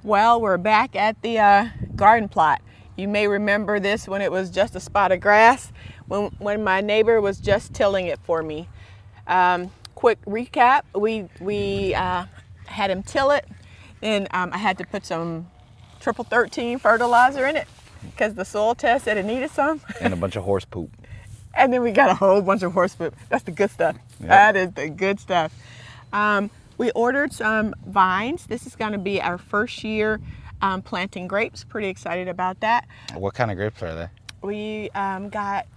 Well, we're back at the garden plot. You may remember this when it was just a spot of grass, when my neighbor was just tilling it for me. Quick recap, we had him till it, and I had to put some triple 13 fertilizer in it because the soil test said it needed some. And a bunch of horse poop. And then we got a whole bunch of horse poop. That's the good stuff. Yep. That is the good stuff. We ordered some vines. This is going to be our first year planting grapes. Pretty excited about that. What kind of grapes are they? We got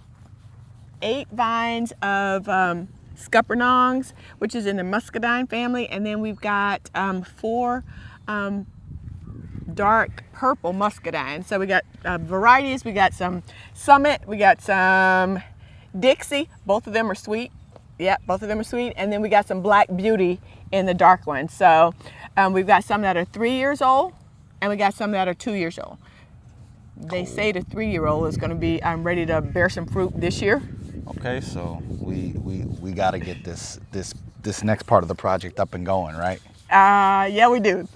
8 vines of scuppernongs, which is in the muscadine family, and then we've got 4 dark purple muscadine. So we got varieties. We got some Summit. We got some Dixie. Both of them are sweet. Yeah, both of them are sweet. And then we got some Black Beauty in the dark one. So we've got some that are 3 years old, and we got some that are 2 years old. They say the 3-year-old is going to be ready to bear some fruit this year. Okay, so we got to get this next part of the project up and going, right? Yeah, we do.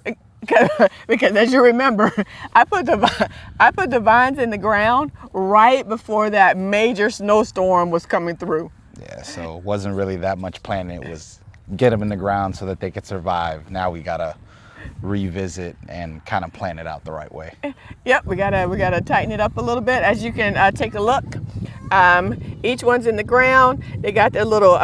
Because as you remember, I put the vines in the ground right before that major snowstorm was coming through. Yeah, so it wasn't really that much planning. It was get them in the ground so that they could survive. Now we gotta revisit and kind of plan it out the right way. Yep, we gotta tighten it up a little bit. As you can take a look, each one's in the ground. They got their little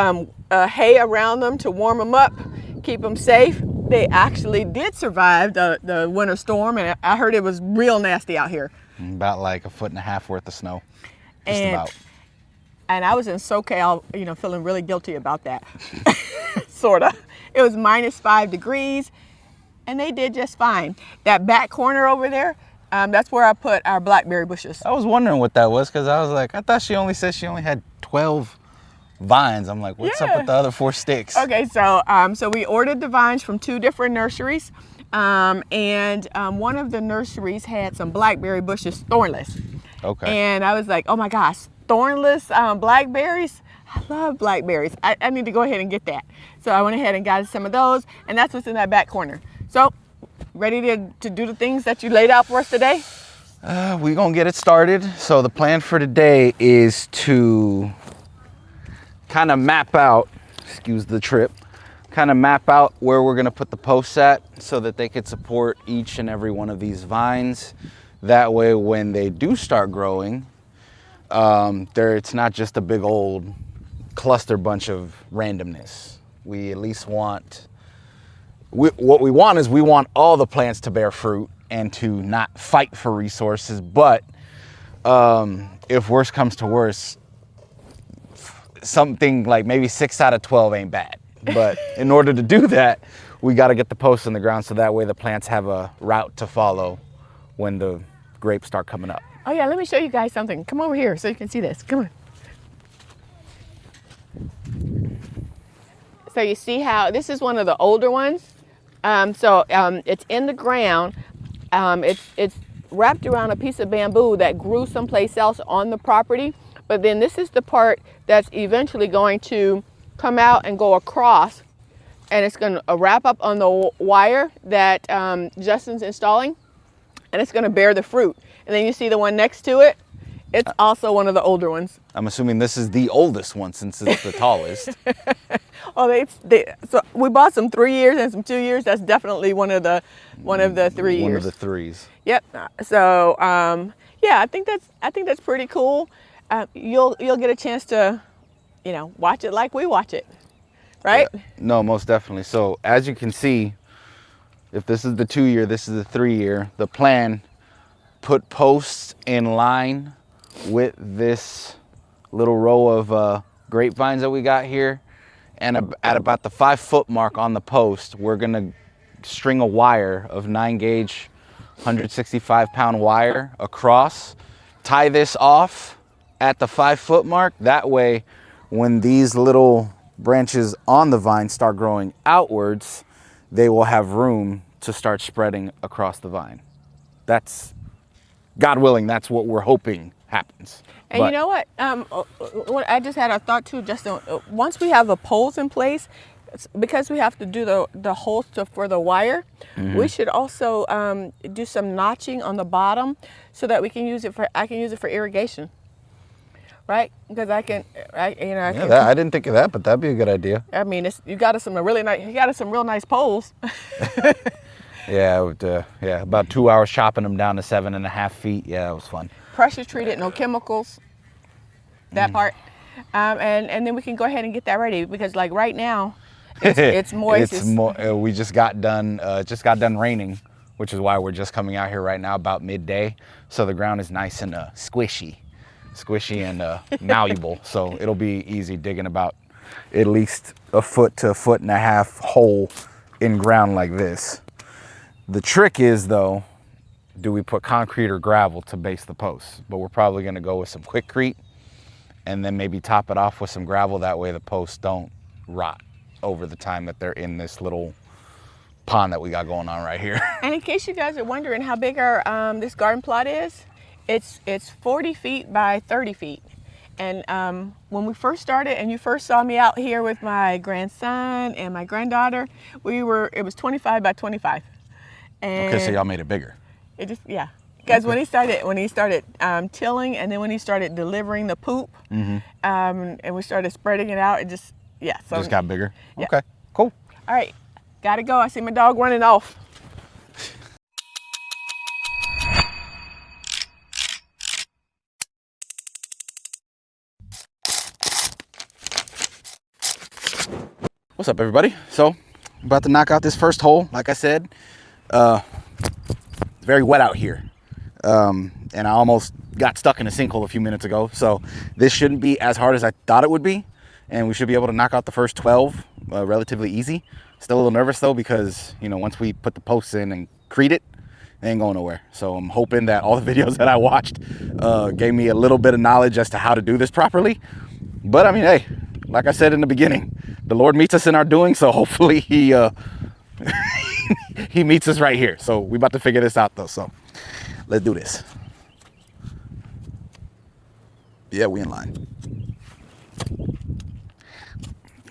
hay around them to warm them up, keep them safe. They actually did survive the winter storm, and I heard it was real nasty out here. About like 1.5 feet worth of snow, just and, about. And I was in SoCal, feeling really guilty about that, sorta. It was -5 degrees, and they did just fine. That back corner over there, that's where I put our blackberry bushes. I was wondering what that was because I was like, I thought she only said she only had 12 vines. I'm like, what's up with the other 4 sticks? Okay, so we ordered the vines from 2 different nurseries, and one of the nurseries had some blackberry bushes thornless. Okay. And I was like, oh my gosh, thornless blackberries? I love blackberries. I need to go ahead and get that. So I went ahead and got some of those, and that's what's in that back corner. So, ready to do the things that you laid out for us today? We're gonna get it started. So the plan for today is to kind of map out, excuse the trip, kind of map out where we're gonna put the posts at so that they could support each and every one of these vines. That way when they do start growing, it's not just a big old cluster bunch of randomness. We at least want, what we want is we want all the plants to bear fruit and to not fight for resources, but if worse comes to worse, something like maybe 6 out of 12 ain't bad. But in order to do that, we got to get the posts in the ground so that way the plants have a route to follow when the grapes start coming up. Oh yeah, let me show you guys something. Come over here so you can see this. Come on. So you see how this is one of the older ones. It's in the ground. It's wrapped around a piece of bamboo that grew someplace else on the property. But then this is the part that's eventually going to come out and go across, and it's going to wrap up on the wire that Justin's installing, and it's going to bear the fruit. And then you see the one next to it. It's also one of the older ones. I'm assuming this is the oldest one since it's the tallest. Oh, so we bought some 3 years and some 2 years. That's definitely one of the 3 years. One of the 3s. Yep. So yeah, I think that's pretty cool. You'll get a chance to, watch it like we watch it, right? Yeah. No, most definitely. So as you can see, if this is the 2 year, this is the 3 year. The plan, put posts in line with this little row of grapevines that we got here, and at about the 5 foot mark on the post, we're gonna string a wire of 9-gauge 165 pound wire across, tie this off at the 5 foot mark. That way when these little branches on the vine start growing outwards, they will have room to start spreading across the vine. That's, God willing, that's what we're hoping happens. And you know what? I just had a thought too, Justin. Once we have the poles in place, because we have to do the holes for the wire, we should also do some notching on the bottom so that we can use it I can use it for irrigation, right? Because I can, I can. I didn't think of that, but that'd be a good idea. I mean, you got us some real nice poles. Yeah, about 2 hours chopping them down to 7.5 feet. Yeah, it was fun. Pressure treated, no chemicals. That part, and then we can go ahead and get that ready because like right now, it's moist. We just got done. Just got done raining, which is why we're just coming out here right now about midday. So the ground is nice and squishy and malleable. So it'll be easy digging about at least a foot to a foot and a half hole in ground like this. The trick is though, do we put concrete or gravel to base the posts? But we're probably going to go with some Quikrete and then maybe top it off with some gravel. That way the posts don't rot over the time that they're in this little pond that we got going on right here. And in case you guys are wondering how big our this garden plot is, it's 40 feet by 30 feet. And when we first started and you first saw me out here with my grandson and my granddaughter, it was 25 by 25. And Okay, so y'all made it bigger. It just, yeah. Because when he started tilling and then when he started delivering the poop, and we started spreading it out, it just, yeah. So Just got bigger? Yeah. Okay, cool. All right, gotta go. I see my dog running off. What's up, everybody? So, I'm about to knock out this first hole. Like I said, it's very wet out here. And I almost got stuck in a sinkhole a few minutes ago. So this shouldn't be as hard as I thought it would be. And we should be able to knock out the first 12 relatively easy. Still a little nervous though, because, you know, once we put the posts in and crete it, they ain't going nowhere. So I'm hoping that all the videos that I watched gave me a little bit of knowledge as to how to do this properly. But I mean, hey, like I said in the beginning, the Lord meets us in our doing. So hopefully he he meets us right here. So we about to figure this out though. So let's do this. Yeah, we in line.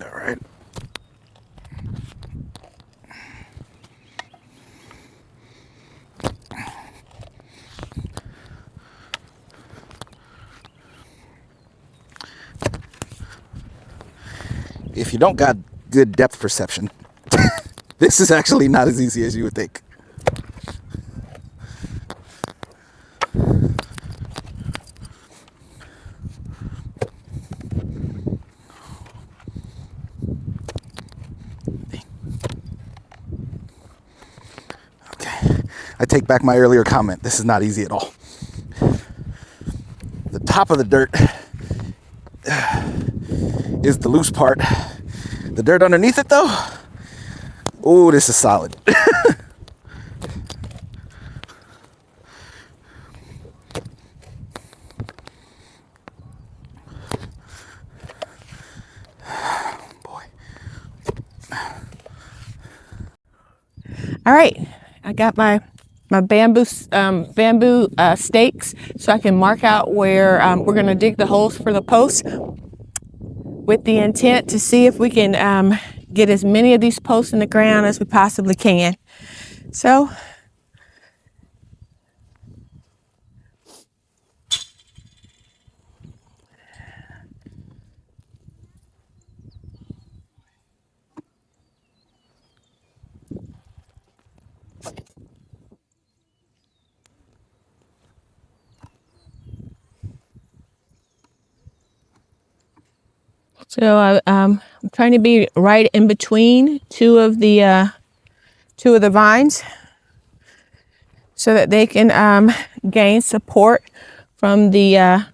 All right. If you don't got good depth perception, this is actually not as easy as you would think. I take back my earlier comment. This is not easy at all. The top of the dirt is the loose part. The dirt underneath it though, oh, this is solid. Boy. All right, I got my bamboo stakes so I can mark out where we're going to dig the holes for the posts with the intent to see if we can get as many of these posts in the ground as we possibly can. So I'm trying to be right in between two of the vines so that they can gain support from the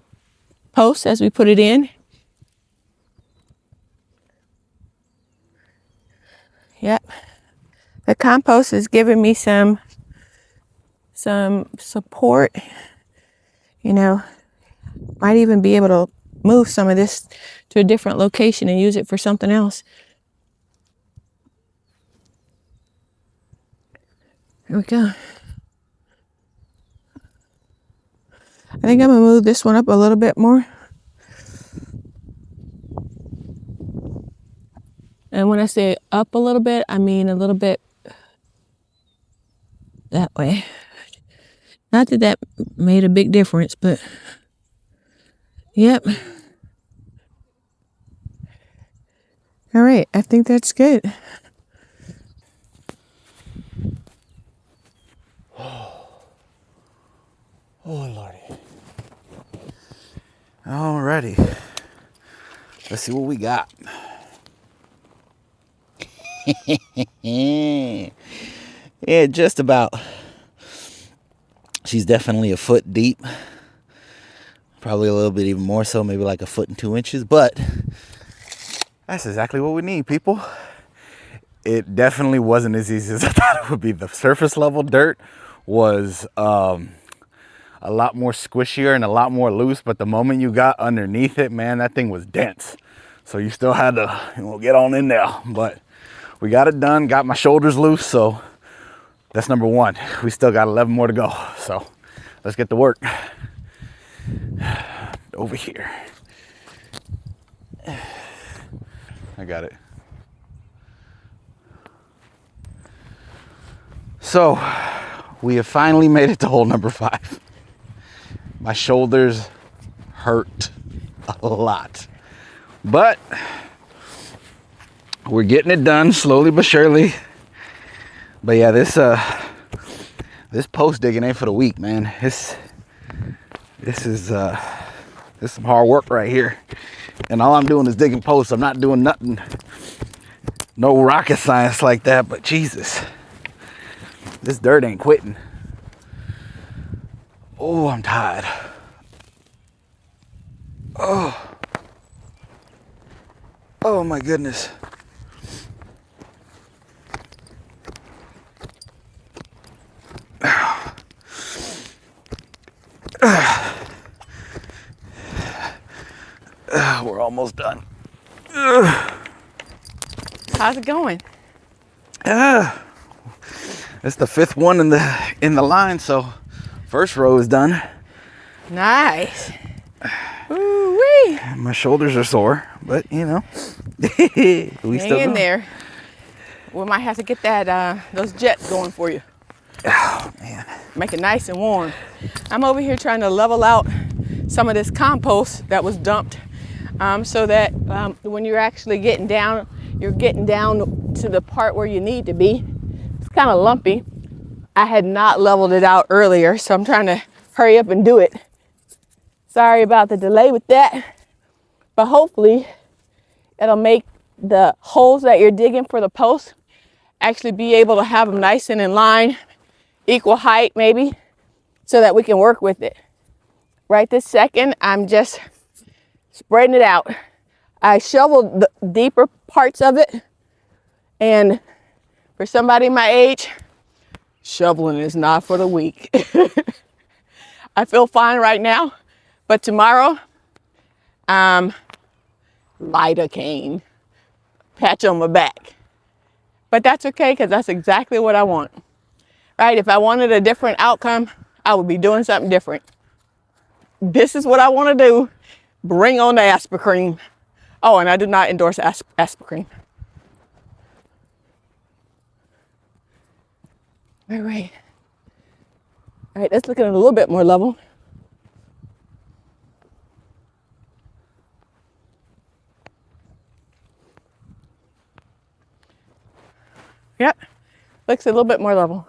post as we put it in. Yep, the compost is giving me some support. You know, might even be able to move some of this to a different location and use it for something else. Here we go. I think I'm gonna move this one up a little bit more. And when I say up a little bit, I mean a little bit that way. Not that that made a big difference, but yep. All right, I think that's good. Oh, Lordy. Alrighty. Let's see what we got. Yeah, just about. She's definitely a foot deep. Probably a little bit even more so, maybe like 1 foot and 2 inches, but that's exactly what we need, people. It definitely wasn't as easy as I thought it would be. The surface level dirt was a lot more squishier and a lot more loose, but the moment you got underneath it, man, that thing was dense. So you still had to get on in there, but we got it done, got my shoulders loose, so that's number one. We still got 11 more to go, so let's get to work. Over here. I got it. So we have finally made it to hole number 5. My shoulders hurt a lot, but we're getting it done slowly but surely. But yeah, this post digging ain't for the weak, man. This is some hard work right here, and all I'm doing is digging posts. I'm not doing nothing, no rocket science like that, but Jesus, this dirt ain't quitting. Oh, I'm tired. Oh my goodness. We're almost done. How's it going? It's the 5th one in the line, so first row is done. Nice. Ooh-wee. My shoulders are sore, but you know, we Hang in there. We might have to get that those jets going for you. Oh man. Make it nice and warm. I'm over here trying to level out some of this compost that was dumped, so that when you're actually getting down, you're getting down to the part where you need to be. It's kind of lumpy. I had not leveled it out earlier, so I'm trying to hurry up and do it. Sorry about the delay with that, but hopefully it'll make the holes that you're digging for the post actually be able to have them nice and in line, equal height maybe, so that we can work with it. Right this second, I'm just spreading it out. I shoveled the deeper parts of it, and for somebody my age, shoveling is not for the weak. I feel fine right now, but tomorrow, lidocaine, patch on my back. But that's okay, because that's exactly what I want. Right? If I wanted a different outcome, I would be doing something different. This is what I want to do. Bring on the Aspercream. Oh, and I do not endorse Aspercream. All right. All right, let's look at it a little bit more level. Yep, looks a little bit more level.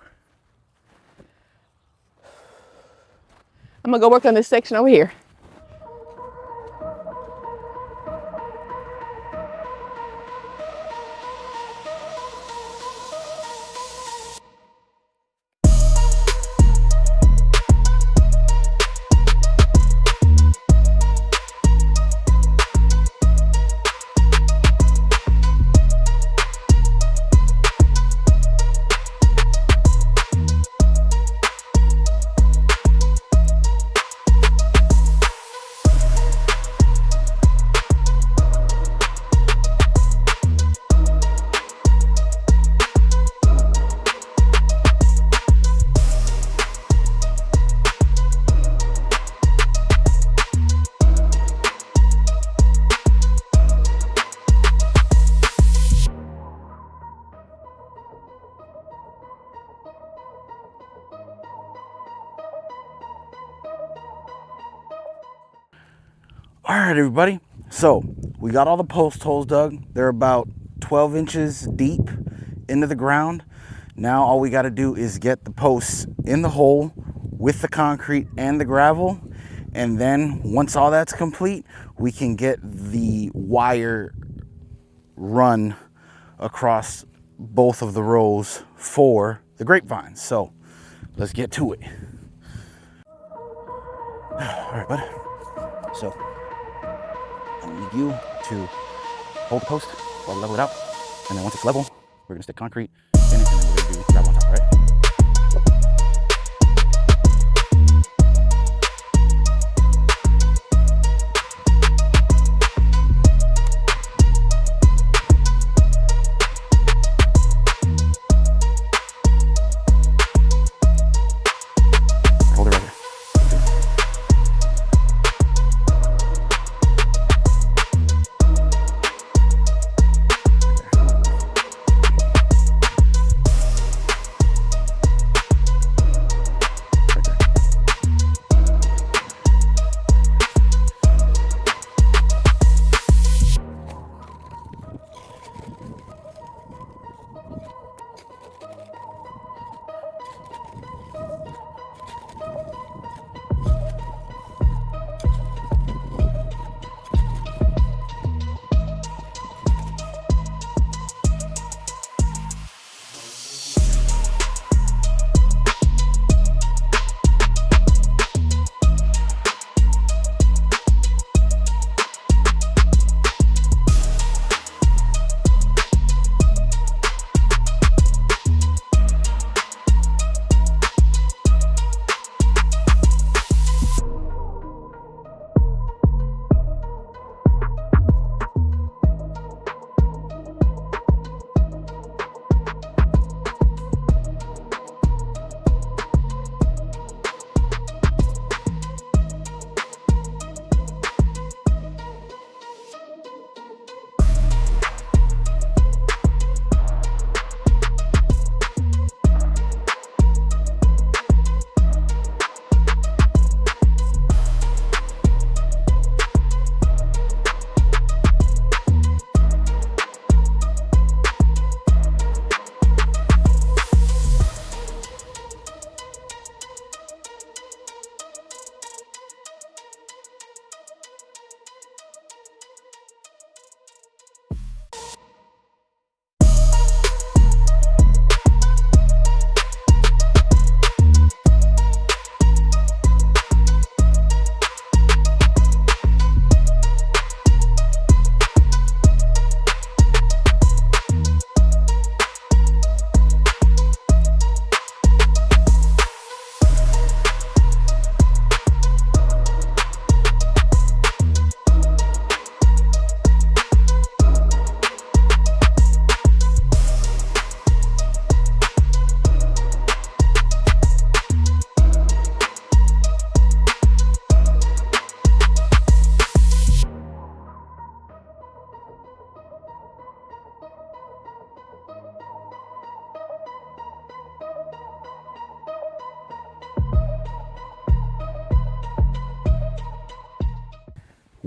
I'm gonna go work on this section over here. All right, everybody. So we got all the post holes dug. They're about 12 inches deep into the ground. Now all we got to do is get the posts in the hole with the concrete and the gravel. And then once all that's complete, we can get the wire run across both of the rows for the grapevines. So let's get to it. All right, bud. So I need you to hold the post while we level it out. And then once it's level, we're gonna stick concrete in it and then we're gonna do gravel on top, all right? Hold it right there.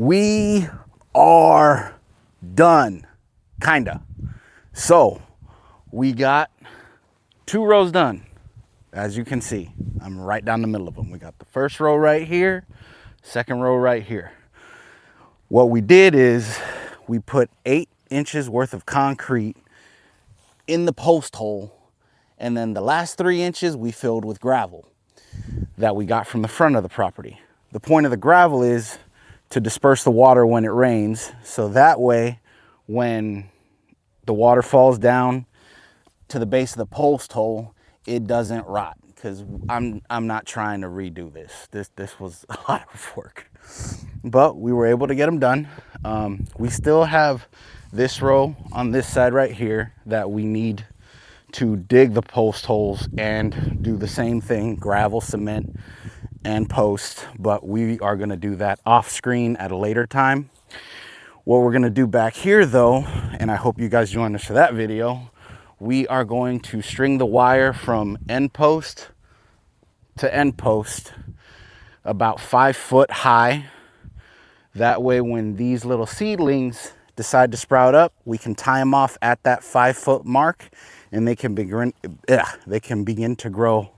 We are done, kinda. So we got 2 rows done. As you can see, I'm right down the middle of them. We got the first row right here, second row right here. What we did is we put 8 inches worth of concrete in the post hole, and then the last 3 inches we filled with gravel that we got from the front of the property. The point of the gravel is to disperse the water when it rains, so that way when the water falls down to the base of the post hole, it doesn't rot, because I'm not trying to redo this. This was a lot of work, but we were able to get them done. We still have this row on this side right here that we need to dig the post holes and do the same thing, gravel, cement, and post, but we are going to do that off screen at a later time. What we're going to do back here though, and I hope you guys join us for that video, we are going to string the wire from end post to end post about 5 foot high. That way, when these little seedlings decide to sprout up, we can tie them off at that 5-foot mark, and they can begin to grow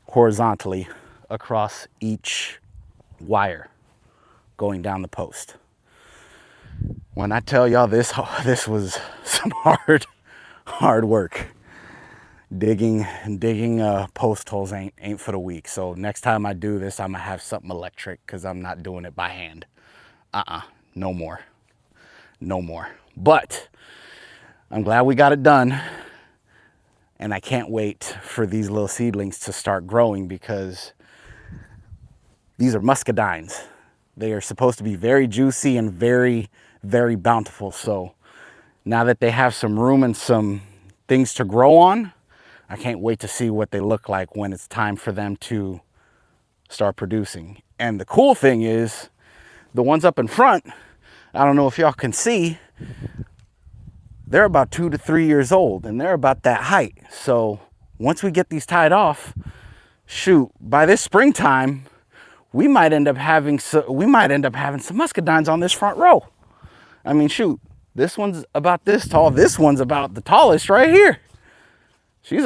horizontally across each wire going down the post. When I tell y'all this was some hard work. Digging post holes ain't for the weak. So next time I do this, I'm gonna have something electric, because I'm not doing it by hand. No more. But I'm glad we got it done, and I can't wait for these little seedlings to start growing, because these are muscadines. They are supposed to be very juicy and very, very bountiful. So now that they have some room and some things to grow on, I can't wait to see what they look like when it's time for them to start producing. And the cool thing is, the ones up in front, I don't know if y'all can see, they're about 2 to 3 years old, and they're about that height. So once we get these tied off, shoot, by this springtime, we might end up having some muscadines on this front row. I mean, shoot, this one's about this tall. This one's about the tallest right here. She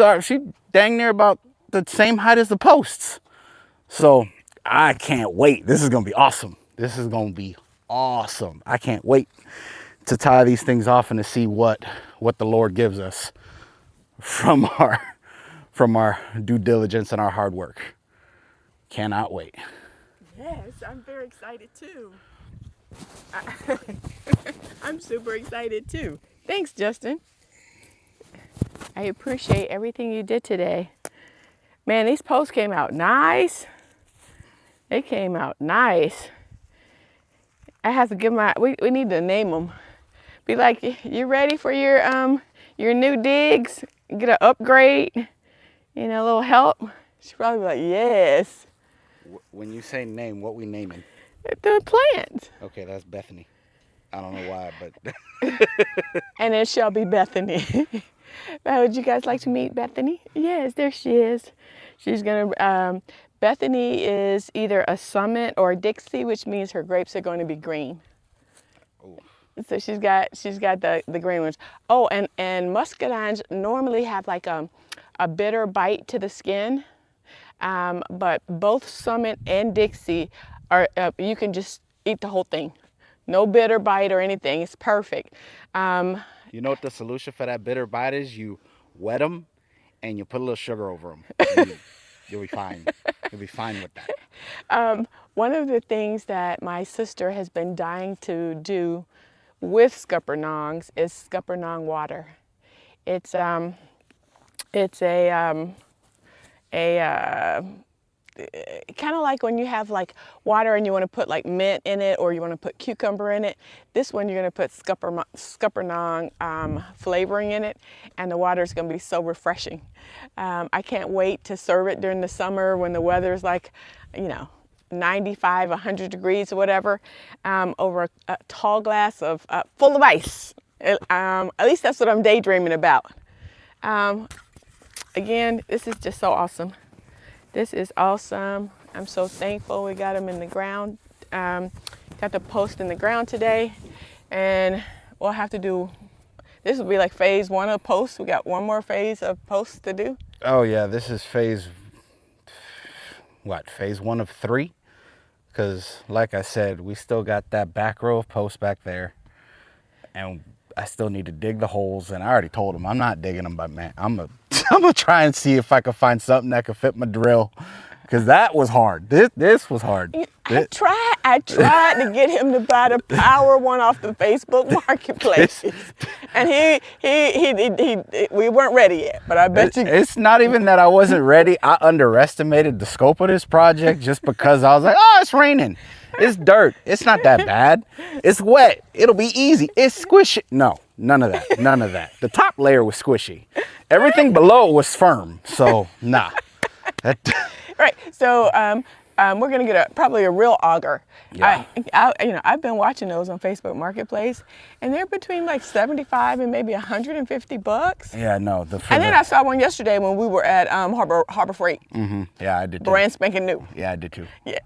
dang near about the same height as the posts. So I can't wait. This is gonna be awesome. I can't wait to tie these things off and to see what the Lord gives us from our due diligence and our hard work. Cannot wait. Yes, I'm very excited too. I'm super excited too. Thanks, Justin. I appreciate everything you did today. Man, these posts came out nice. They came out nice. I have to give we need to name them. Be like, you ready for your new digs? Get an upgrade? A little help? She'd probably be like, yes. When you say name, what we naming? The plant. Okay, that's Bethany. I don't know why, but. And it shall be Bethany. Would you guys like to meet Bethany? Yes, there she is. She's gonna. Bethany is either a Summit or a Dixie, which means her grapes are going to be green. Oh. So she's got the green ones. Oh, and muscadines normally have like a bitter bite to the skin, but both Summit and Dixie are you can just eat the whole thing. No bitter bite or anything. It's perfect. You know what the solution for that bitter bite is? You wet them and you put a little sugar over them. You'll be fine. You'll be fine with that. One of the things that my sister has been dying to do with scuppernongs is scuppernong water. It's a kind of like when you have like water and you want to put like mint in it, or you want to put cucumber in it. This one you're going to put scuppernong flavoring in it, and the water is going to be so refreshing. I can't wait to serve it during the summer when the weather is like, 95, 100 degrees or whatever, over a tall glass of full of ice. At least that's what I'm daydreaming about. Again, this is just so awesome. This is awesome. I'm so thankful we got them in the ground. Got the post in the ground today, and we'll have to do, this will be like phase 1 of posts. We got one more phase of posts to do. Oh yeah, this is phase 1 of 3? Because like I said, we still got that back row of posts back there, and I still need to dig the holes. And I already told them I'm not digging them, but man, I'm gonna try and see if I can find something that could fit my drill, because that was hard. This was hard. I tried to get him to buy the power one off the Facebook Marketplace, and we weren't ready yet. But I bet you it's not even that I wasn't ready. I underestimated the scope of this project just because I was like, oh, it's raining. It's dirt. It's not that bad. It's wet. It'll be easy. It's squishy. No, none of that. None of that. The top layer was squishy. Everything below was firm. So, nah. Right. So, we're gonna get probably a real auger. Yeah. I've been watching those on Facebook Marketplace, and they're between like $75 and maybe $150. Yeah, no. And then I saw one yesterday when we were at Harbor Freight. Mm-hmm. Yeah, I did too. Brand spanking new. Yeah, I did too. Yeah.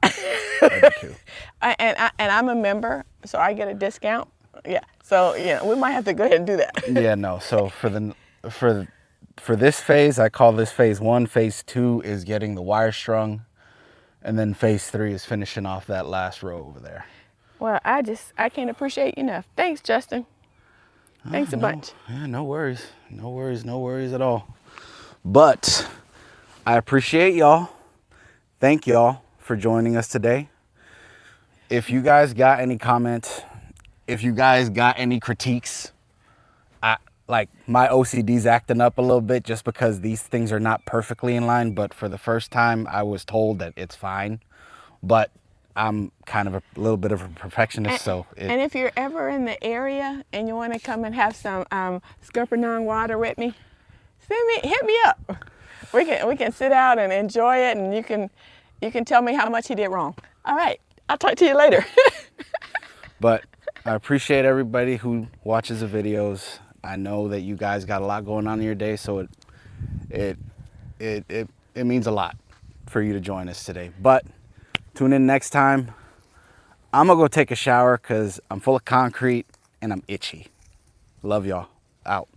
I do too. And I'm a member, so I get a discount. Yeah. So yeah, we might have to go ahead and do that. Yeah, no. So for this phase, I call this phase 1. Phase 2 is getting the wire strung, and then phase 3 is finishing off that last row over there. Well, I can't appreciate you enough. Thanks, Justin. Thanks a bunch. Yeah, no worries. No worries at all. But I appreciate y'all. Thank y'all for joining us today. If you guys got any comments, if you guys got any critiques, like my OCD's acting up a little bit just because these things are not perfectly in line, but for the first time I was told that it's fine. But I'm kind of a little bit of a perfectionist, and if you're ever in the area and you want to come and have some Scuppernong water with me, hit me up. We can sit out and enjoy it, and you can tell me how much he did wrong. All right, I'll talk to you later. But I appreciate everybody who watches the videos. I know that you guys got a lot going on in your day, so it means a lot for you to join us today. But tune in next time. I'm gonna go take a shower because I'm full of concrete and I'm itchy. Love y'all. Out.